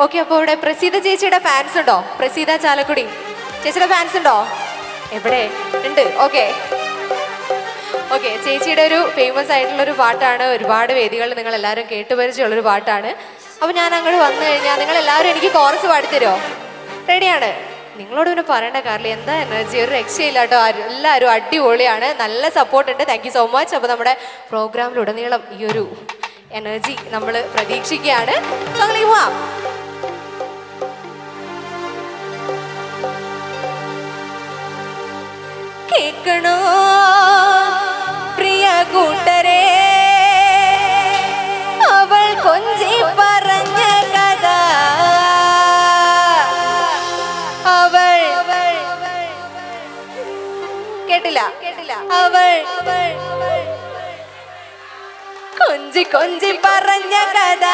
Okay, അപ്പോൾ ഇവിടെ പ്രസീത ചേച്ചിയുടെ ഫാൻസ് ഉണ്ടോ? പ്രസീത ചാലക്കുടി ചേച്ചിയുടെ ഫാൻസ് ഉണ്ടോ? എവിടെ ഉണ്ട്? ഓക്കെ ഓക്കെ, ചേച്ചിയുടെ ഒരു ഫേമസ് ആയിട്ടുള്ള ഒരു പാട്ടാണ്. ഒരുപാട് വേദികളിൽ നിങ്ങൾ എല്ലാവരും കേട്ടുപരിചയമുള്ളൊരു പാട്ടാണ്. അപ്പോൾ ഞാൻ അങ്ങോട്ട് വന്നു കഴിഞ്ഞാൽ നിങ്ങൾ എല്ലാവരും എനിക്ക് കോറസ് പാടിത്തരുമോ? റെഡിയാണ്? നിങ്ങളോട് പിന്നെ പറയേണ്ട കാര്യമില്ല, എന്താ എനർജി, ഒരു രക്ഷയില്ല കേട്ടോ. എല്ലാവരും അടിപൊളിയാണ്, നല്ല സപ്പോർട്ട് ഉണ്ട്. Thank you so much. അപ്പോൾ നമ്മുടെ പ്രോഗ്രാമിലുടനീളം ഈ ഒരു എനർജി നമ്മൾ പ്രതീക്ഷിക്കുകയാണ്. സോ അങ്ങനെ പോവാം. കേൾക്കണോ പ്രിയ കൂട്ടരെ, അവൾ കൊഞ്ചി പറഞ്ഞ കഥ, അവൾ കേട്ടില്ല അവൾ കൊഞ്ചി കൊഞ്ചി പറഞ്ഞ കഥ,